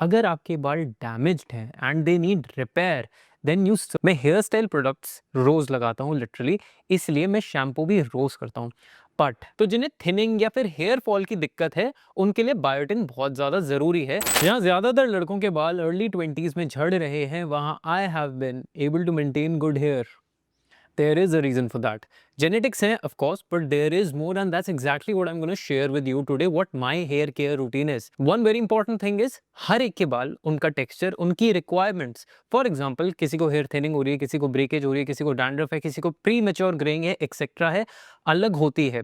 अगर आपके बाल डैमेज्ड हैं and they need repair then you मैं हेयर स्टाइल प्रोडक्ट्स रोज लगाता हूँ लिटरली, इसलिए मैं शैम्पू भी रोज करता हूँ। बट तो जिन्हें थिनिंग या फिर हेयर फॉल की दिक्कत है उनके लिए बायोटिन बहुत ज़्यादा ज़रूरी है। जहाँ ज़्यादातर लड़कों के बाल अर्ली 20s में झड़ रहे हैं वहाँ I have been able to maintain good hair. There is a reason for that. Genetics है of course, but there is more, and that's exactly what I'm going to share with you today, what my hair care routine is. One very important thing is हर एक के बाल, उनका texture, उनकी requirements. For example किसी को hair thinning हो रही है, किसी को ब्रेकेज हो रही है, किसी को डैंड्रफ है, किसी को प्री मेच्योर ग्रेइंग है, एक्सेट्रा है, अलग होती है।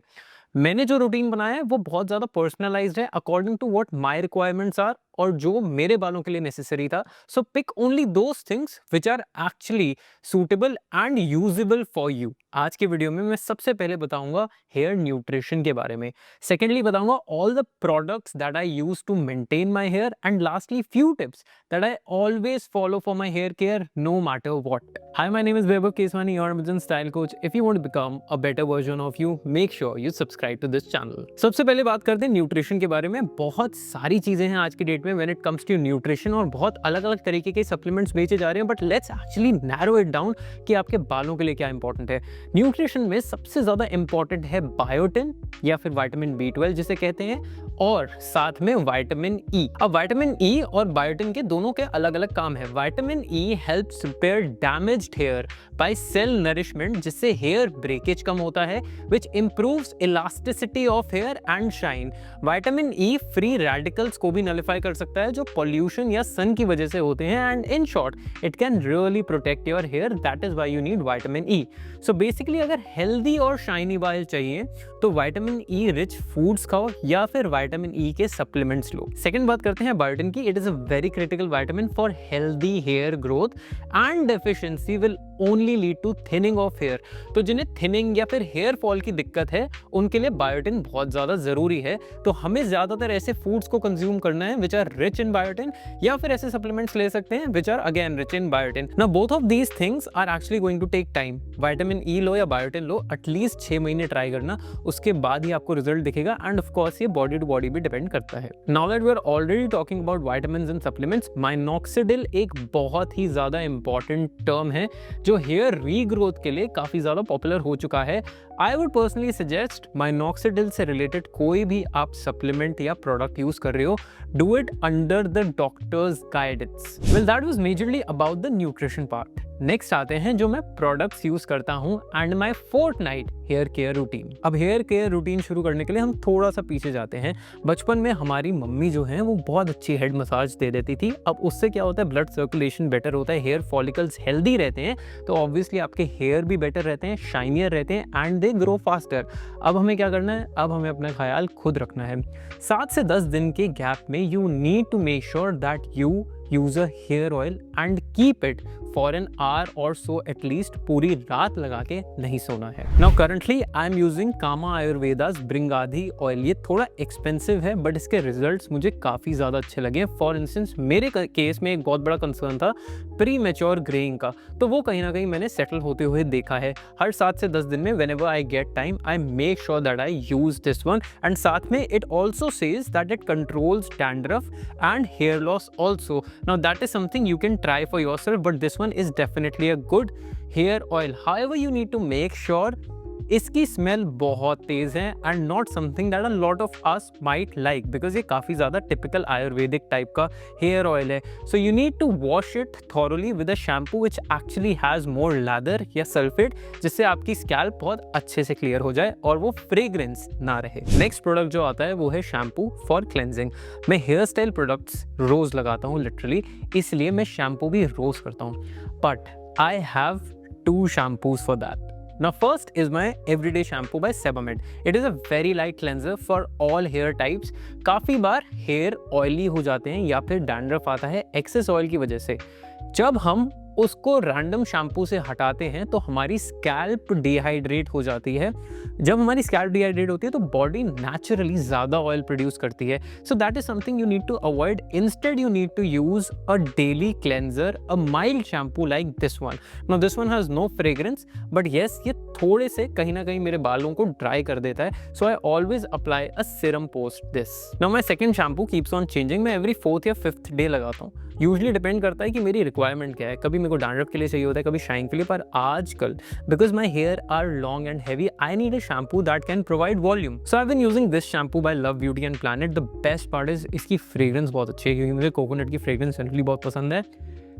मैंने जो रूटीन बनाया है वो बहुत ज़्यादा पर्सनलाइज्ड है according to what my requirements are और जो मेरे बालों के लिए नेसेसरी था। So pick only those things which are actually suitable and usable for you. आज के वीडियो में मैं सबसे पहले बताऊंगा हेयर न्यूट्रिशन के बारे में, सेकेंडली बताऊंगा all the products that I use to maintain my hair, and lastly few tips that I always follow for my hair care no matter what. Hi, my name is Vaibhav Keswani, your Amazon style coach. If you want to become a better version of you, make sure you subscribe to this channel. सबसे पहले बात करते हैं nutrition के बारे में। बहुत सारी चीजें हैं आज की डेट में when it comes to nutrition और बहुत अलग अलग तरीके के सप्लीमेंट्स बेचे जा रहे हैं, but let's actually narrow it down कि आपके बालों के लिए क्या इंपॉर्टेंट है। न्यूट्रिशन में सबसे ज्यादा इंपॉर्टेंट है बायोटिन या फिर विटामिन B12 जिसे कहते हैं, और साथ में विटामिन ई। अब विटामिन ई और बायोटिन के दोनों के अलग अलग काम है। Vitamin E helps repair damaged hair by cell nourishment, जिससे हेयर ब्रेकेज कम होता है, which improves elasticity of hair and shine. Vitamin E free radicals को भी नलिफाई कर सकता है जो पॉल्यूशन या सन की वजह से होते हैं, and in short it can really protect your hair, that is why you need vitamin E. So basically अगर हेल्दी और शाइनी बाल चाहिए तो विटामिन ई रिच फूड्स खाओ या फिर विटामिन ई के सप्लीमेंट्स लो। सेकंड बात करते हैं बायोटिन की। It is a very critical vitamin for healthy hair growth and deficiency will only lead to thinning of hair. तो जिन्हें थिनिंग या फिर हेयर फॉल की दिक्कत है उनके लिए बायोटिन बहुत ज़्यादा ज़रूरी है। तो हमें ज़्यादातर ऐसे फूड्स को कंज्यूम करना है which are rich in biotin, या फिर ऐसे सप्लीमेंट्स ले सकते हैं which are again rich in biotin. Now both of these things are actually going to take time. Vitamin E लो या बायोटिन लो, एटलीस्ट 6 महीने ट्राई करना, उसके बाद ही आपको रिजल्ट दिखेगा, एंड ऑफ कोर्स ये बॉडी टू बॉडी भी डिपेंड करता है। Now that we are already talking about vitamins and supplements, minoxidil एक बहुत ही ज़्यादा इंपॉर्टेंट टर्म है जो हेयर रीग्रोथ के लिए काफ़ी ज़्यादा पॉपुलर हो चुका है। आई वुड पर्सनली सजेस्ट माइनॉक्सिडिल से रिलेटेड कोई भी आप सप्लीमेंट या प्रोडक्ट यूज कर रहे हो, do it under the doctor's guidance. Well that was majorly about the nutrition part. Next आते हैं जो मैं प्रोडक्ट्स यूज करता हूँ and my fortnight hair care routine. अब हेयर केयर रूटीन शुरू करने के लिए हम थोड़ा सा पीछे जाते हैं। बचपन में हमारी मम्मी जो है वो बहुत अच्छी हेड मसाज दे देती थी। अब उससे क्या होता है, ब्लड सर्कुलेशन बेटर होता है, हेयर फॉलिकल्स हेल्दी रहते हैं, तो ऑब्वियसली आपके हेयर भी बेटर रहते हैं, शाइनियर रहते हैं, एंड दे ग्रो फास्टर। अब हमें क्या करना है, अब हमें अपना ख्याल खुद रखना है। 7 से 10 दिन के गैप में you need to make sure that you use a hair oil and keep it for an hour or so at least। पूरी रात लगा के नहीं सोना है। Now currently I am using Kama Ayurveda's Bringadi oil। ये थोड़ा एक्सपेंसिव है बट इसके रिजल्ट्स मुझे काफ़ी ज़्यादा अच्छे लगे। फॉर इंस्टेंस मेरे केस में एक बहुत बड़ा कंसर्न था प्री मेच्योर ग्रेइंग का, तो वो कहीं ना कहीं मैंने सेटल होते हुए देखा है। हर 7 से 10 दिन में whenever I get time I make sure that I use this one, and साथ में it also says that it controls dandruff and hair loss also। Now that is something you can try for yourself, but this one is definitely a good hair oil। However, you need to make sure इसकी smell बहुत तेज़ है and not something that a lot of us might like, because ये काफ़ी ज़्यादा typical Ayurvedic type का hair oil है। So you need to wash it thoroughly with a shampoo which actually has more lather या sulphate, जिससे आपकी scalp बहुत अच्छे से क्लियर हो जाए और वो फ्रेग्रेंस ना रहे। नेक्स्ट प्रोडक्ट जो आता है वो है शैम्पू फॉर क्लेंजिंग। मैं हेयर स्टाइल प्रोडक्ट्स रोज़ लगाता हूँ लिटरली, इसलिए मैं शैम्पू भी रोज़ करता हूँ, but I have 2 shampoos for that। Now first is my everyday shampoo by Sebamed। It is a very light cleanser for all hair types। काफ़ी बार hair oily हो जाते हैं या फिर डैंड्रफ आता है एक्सेस ऑयल की वजह से। जब हम उसको रैंडम शैम्पू से हटाते हैं तो हमारी स्कैल्प डिहाइड्रेट हो जाती है। जब हमारी स्कैल्प डिहाइड्रेट होती है तो बॉडी नेचुरली ज़्यादा ऑयल प्रोड्यूस करती है। So that is something you need to avoid. Instead you need to use a daily cleanser, a mild shampoo like this one. Now this one has no fragrance, but yes ये थोड़े से कहीं ना कहीं मेरे बालों को ड्राई कर देता है। So I always apply a serum post this. Now my second shampoo keeps on changing. मैं एवरी 4th या 5th डे लगाता हूँ। यूजली डिपेंड करता है कि मेरी रिक्वायरमेंट क्या है। कभी मेरे को डैंड्रफ के लिए चाहिए होता है, कभी शाइन के लिए। पर आजकल because my hair are long and heavy, I need a shampoo that can provide volume. So I been using this shampoo by love beauty and planet. The best part is इसकी fragrance बहुत अच्छी है, क्योंकि मुझे coconut की fragrance generally बहुत पसंद है।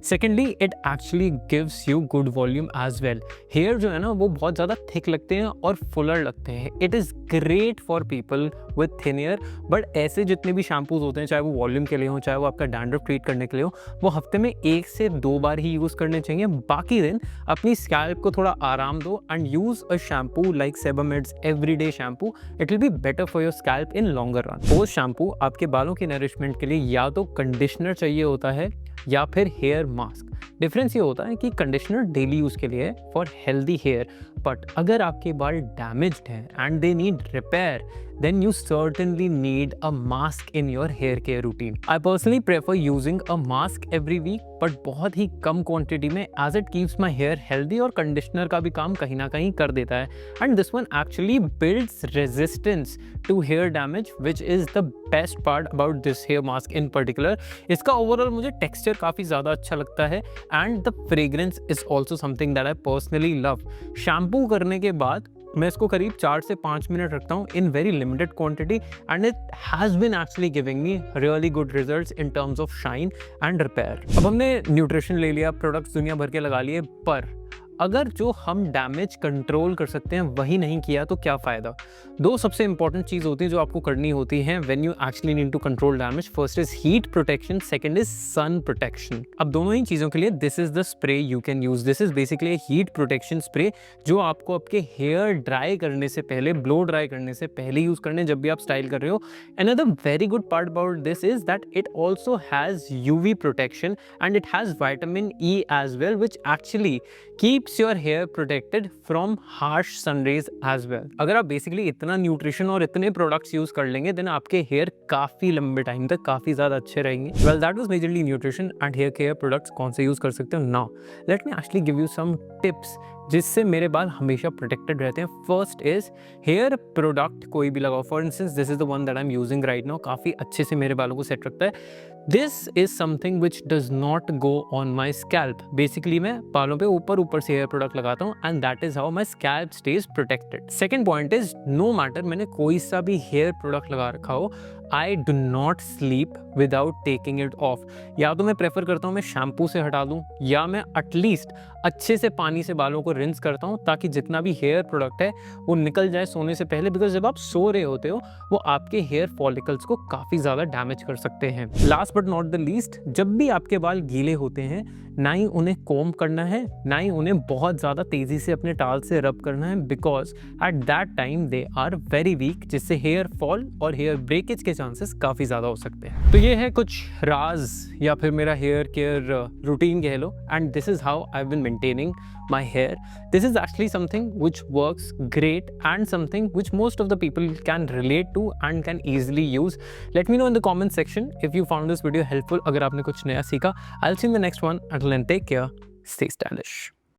Secondly it actually gives you good volume as well. Hair जो है ना वो बहुत ज़्यादा थिक लगते हैं और फुलर लगते हैं। It is great for people with thin hair. But ऐसे जितने भी शैम्पूज होते हैं, चाहे वो वॉल्यूम के लिए हो, चाहे वो आपका डैंड्रफ ट्रीट करने के लिए हो, वो हफ्ते में 1 से 2 बार ही यूज़ करने चाहिए। बाकी दिन अपनी स्कैल्प को थोड़ा आराम दो and use a shampoo like Sebamed's everyday shampoo. It will be better for your scalp in longer run. वो शैम्पू आपके बालों की नरिशमेंट के लिए या तो कंडीशनर चाहिए होता है या फिर हेयर मास्क। डिफरेंस ये होता है कि कंडीशनर डेली यूज़ के लिए है फॉर हेल्दी हेयर, बट अगर आपके बाल डैमेज्ड हैं and they need repair, then you certainly need a mask in your hair care routine. I personally prefer using a mask every week, but बहुत ही कम quantity में, as it keeps my hair healthy और conditioner का भी काम कहीं ना कहीं कर देता है। And this one actually builds resistance to hair damage, which is the best part about this hair mask in particular. इसका ओवरऑल मुझे टेक्सचर काफ़ी ज़्यादा अच्छा लगता है and the fragrance is also something that I personally love. Shampoo करने के बाद मैं इसको करीब 4 से 5 मिनट रखता हूँ in very limited quantity and it has been actually giving me really good results in terms of shine and repair. अब हमने न्यूट्रिशन ले लिया, प्रोडक्ट्स दुनिया भर के लगा लिए, पर अगर जो हम डैमेज कंट्रोल कर सकते हैं वही नहीं किया तो क्या फ़ायदा। 2 सबसे इंपॉर्टेंट चीज़ होती है जो आपको करनी होती है when you actually need to control damage. First is heat protection, second is sun protection. अब दोनों ही चीज़ों के लिए this is the spray you can use. This is basically heat protection spray जो आपको आपके हेयर ड्राई करने से पहले, ब्लो ड्राई करने से पहले यूज़ करने, जब भी आप स्टाइल कर रहे हो। Another very good part about this is that it also has UV protection and it has vitamin E as well, which actually keeps your hair protected from harsh sun rays as well. अगर आप basically इतना nutrition और इतने products use कर लेंगे then आपके hair काफ़ी लंबे टाइम तक काफ़ी ज़्यादा अच्छे रहेंगे। Well that was majorly nutrition and hair care products कौन से यूज़ कर सकते हो। Now let me actually give you some tips जिससे मेरे बाल हमेशा प्रोटेक्टेड रहते हैं। फर्स्ट इज हेयर प्रोडक्ट कोई भी लगाओ। For instance this is the one that I am using right now, काफ़ी अच्छे से मेरे बालों को सेट रखता है। This is something which does not go on my scalp. Basically मैं बालों पे ऊपर से हेयर प्रोडक्ट लगाता हूँ and that is how my scalp stays protected. Second point is no matter मैंने कोई सा भी हेयर प्रोडक्ट लगा रखा हो, I do not sleep without taking it of. या तो मैं प्रेफर करता हूँ मैं शैम्पू से हटा दूँ, या मैं एटलीस्ट अच्छे से पानी से बालों को रिंस करता हूँ ताकि जितना भी हेयर प्रोडक्ट है वो निकल जाए सोने से पहले। बिकॉज जब आप सो रहे होते हो वो आपके हेयर फॉलिकल्स को काफ़ी ज़्यादा डैमेज कर सकते हैं। Last but not the least, जब भी आपके बाल गीले होते हैं ना ही उन्हें कोम करना है, ना ही उन्हें बहुत ज़्यादा तेज़ी से अपने टाल से रब करना है, because at that time they are very weak, जिससे हेयर फॉल और हेयर ब्रेकेज के चांसेस काफ़ी ज़्यादा हो सकते हैं। तो ये है कुछ राज या फिर मेरा हेयर केयर रूटीन कह लो, and this is how I have been maintaining my hair. This is actually something which works great and something which most of the people can relate to and can easily use. Let me know in the comment section if you found this video helpful. अगर आपने कुछ नया सीखा। I'll see you in the next one. Until then, take care. Stay stylish.